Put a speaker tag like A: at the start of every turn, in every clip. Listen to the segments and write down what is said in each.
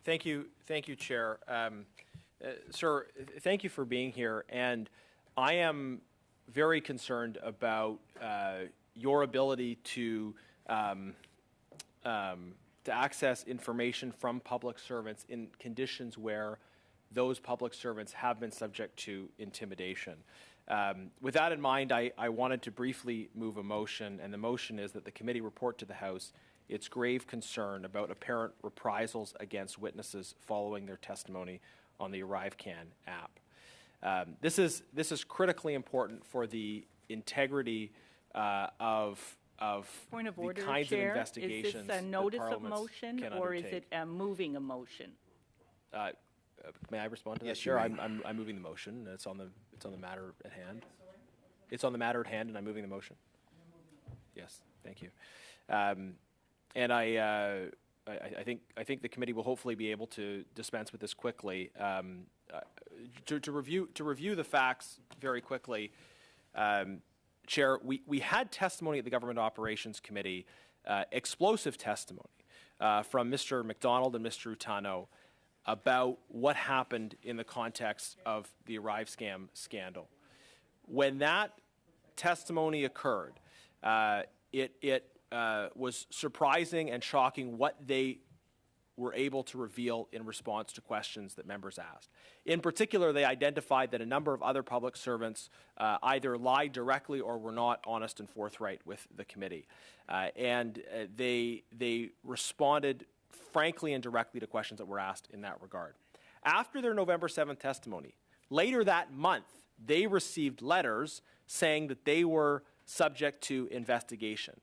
A: Thank you, Chair. Sir, thank you for being here, and I am very concerned about your ability to access information from public servants in conditions where those public servants have been subject to intimidation. With that in mind, I wanted to briefly move a motion, and the motion is that the committee report to the House its grave concern about apparent reprisals against witnesses following their testimony on the ArriveCan app. This is critically important for the integrity of
B: Point of
A: the
B: order,
A: kinds
B: Chair.
A: of investigations
B: Is this a notice
A: that
B: of
A: parliaments
B: motion,
A: can
B: or is
A: undertake.
B: it moving a motion?
A: May I respond to
C: Yes,
A: that,
C: you
A: Chair?
C: may.
A: I'm moving the motion. It's on the matter at hand. It's on the matter at hand, and I'm moving the motion. Yes, thank you. And I think the committee will hopefully be able to dispense with this quickly. To review the facts very quickly, Chair, we had testimony at the Government Operations Committee, explosive testimony from Mr. McDonald and Mr. Utano about what happened in the context of the ArriveScam scandal. When that testimony occurred, it was surprising and shocking what they were able to reveal in response to questions that members asked. In particular, they identified that a number of other public servants either lied directly or were not honest and forthright with the committee. And they responded frankly and directly to questions that were asked in that regard. After their November 7th testimony, later that month, they received letters saying that they were subject to investigation.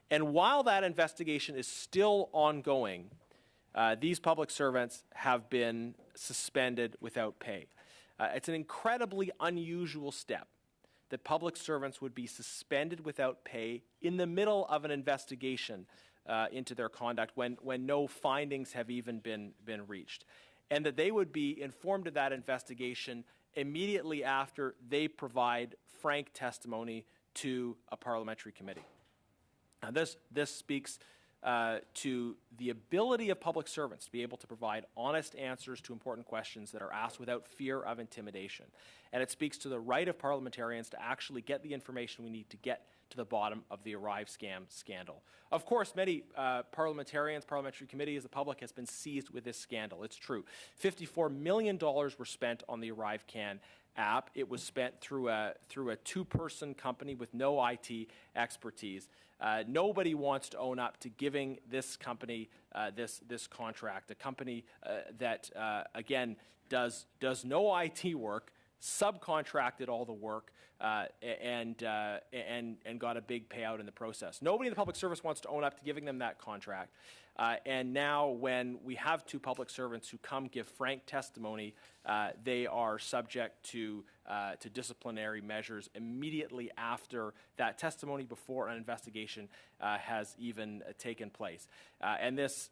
A: And while that investigation is still ongoing, these public servants have been suspended without pay. It's an incredibly unusual step that public servants would be suspended without pay in the middle of an investigation into their conduct when no findings have even been reached, and that they would be informed of that investigation immediately after they provide frank testimony to a parliamentary committee. Now, this speaks to the ability of public servants to be able to provide honest answers to important questions that are asked without fear of intimidation. And it speaks to the right of parliamentarians to actually get the information we need to get to the bottom of the ArriveScam scandal. Of course, many parliamentarians, parliamentary committees, the public has been seized with this scandal. It's true. $54 million were spent on the ArriveCan app. It was spent through a two-person company with no IT expertise. Nobody wants to own up to giving this company this contract, a company that again does no IT work, subcontracted all the work, and got a big payout in the process. Nobody in the public service wants to own up to giving them that contract. And now when we have two public servants who come give frank testimony, they are subject to disciplinary measures immediately after that testimony, before an investigation has even taken place. And this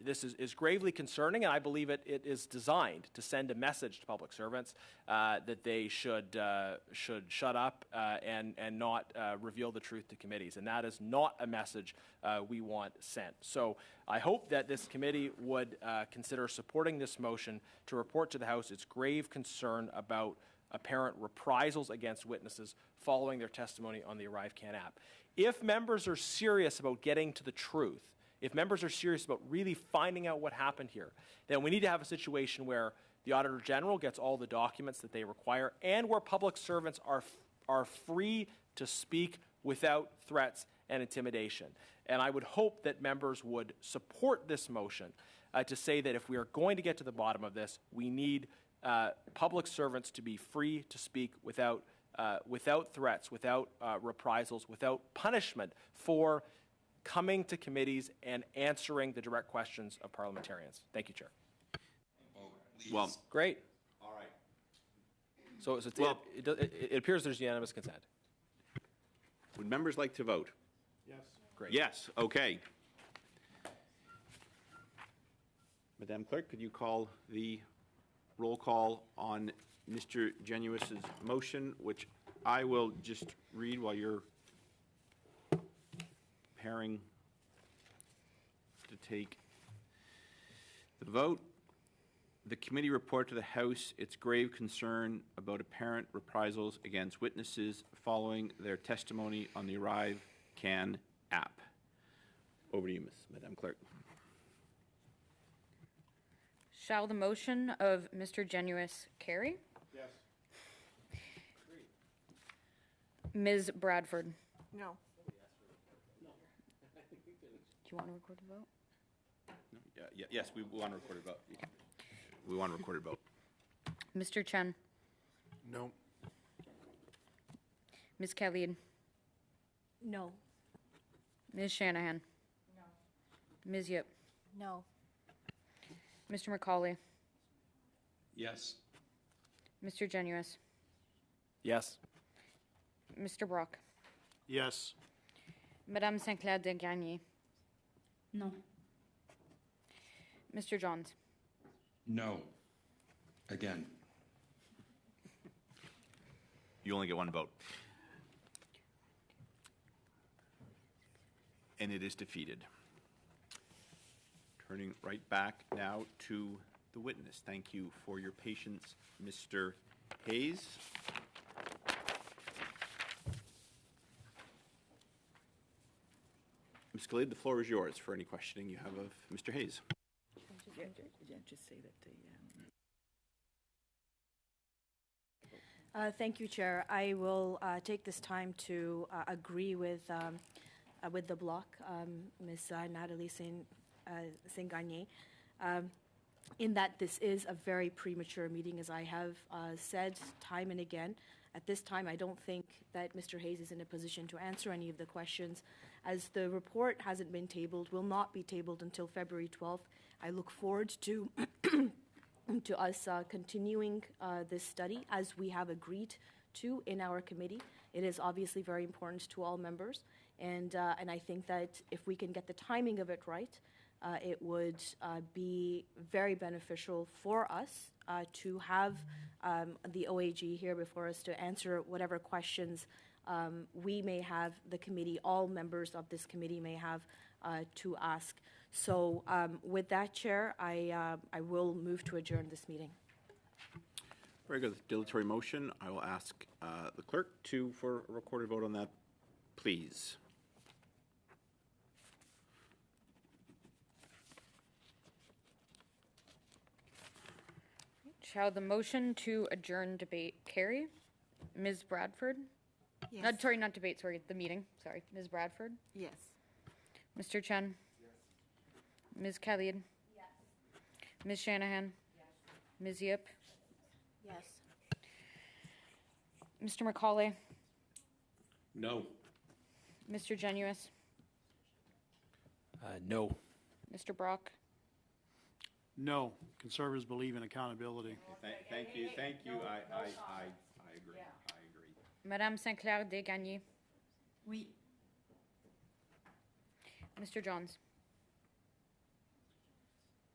A: is gravely concerning, and I believe it is designed to send a message to public servants that they should shut up and not reveal the truth to committees. And that is not a message we want sent. So I hope that this committee would consider supporting this motion to report to the House its grave concern about apparent reprisals against witnesses following their testimony on the ArriveCan app. If members are serious about getting to the truth, if members are serious about really finding out what happened here, then we need to have a situation where the Auditor General gets all the documents that they require, and where public servants are free to speak without threats and intimidation. And I would hope that members would support this motion to say that if we are going to get to the bottom of this, we need public servants to be free to speak without threats, without reprisals, without punishment for coming to committees and answering the direct questions of parliamentarians. Thank you, Chair.
C: Well,
A: great.
C: All right.
A: So it appears there's unanimous consent.
C: Would members like to vote?
A: Yes. Great.
C: Yes. Okay. Madam Clerk, could you call the roll call on Mr. Genuis's motion, which I will just read while you're preparing to take the vote. the committee report to the House its grave concern about apparent reprisals against witnesses following their testimony on the Arrive Can app. Over to you, Madam Clerk.
D: Shall the motion of Mr. Genuis carry?
C: Yes.
D: Ms. Bradford?
E: No.
D: Do you want to record the vote?
C: Yes, we want to record a vote. We want to record a vote.
D: Mr. Chen?
F: No.
D: Ms. Khalid?
E: No.
D: Ms. Shanahan? No. Ms. Yip?
E: No.
D: Mr. McCauley?
F: Yes.
D: Mr. Genuis?
A: Yes.
D: Mr. Brock?
F: Yes.
D: Madame Sinclair de Gagny?
B: No.
D: Mr. Johns?
F: No. Again.
C: You only get one vote. And it is defeated. Turning right back now to the witness. Thank you for your patience, Mr. Hayes. Ms. Khalid, the floor is yours for any questioning you have of Mr. Hayes.
B: Just say that
E: Thank you, Chair. I will take this time to agree with the bloc, Ms. Natalie Saint-Gagné, in that this is a very premature meeting, as I have said time and again. At this time, I don't think that Mr. Hayes is in a position to answer any of the questions. As the report hasn't been tabled, will not be tabled until February 12th. I look forward to to us continuing this study as we have agreed to in our committee. It is obviously very important to all members, and I think that if we can get the timing of it right, it would be very beneficial for us to have the OAG here before us to answer whatever questions we may have, the committee, all members of this committee may have to ask. So with that, Chair, I will move to adjourn this meeting.
C: Very good. Dilatory motion. I will ask the clerk for a recorded vote on that, please.
D: Shall the motion to adjourn debate carry? Ms. Bradford?
E: Yes.
D: Sorry, not debate, sorry, the meeting. Sorry. Ms. Bradford?
E: Yes.
D: Mr. Chen? Yes. Ms. Khalid? Yes. Ms. Shanahan? Yes. Ms. Yip?
E: Yes.
D: Mr. McCauley?
F: No.
D: Mr. Genuis?
A: No.
D: Mr. Brock?
F: No. Conservatives believe in accountability.
C: Thank you. I agree. I agree.
D: Madame Sinclair de Gagny?
B: Oui.
D: Mr. Johns?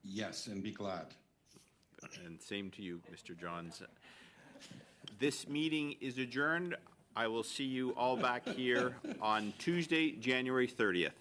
F: Yes, and be glad.
C: And same to you, Mr. Johns. This meeting is adjourned. I will see you all back here on Tuesday, January 30th.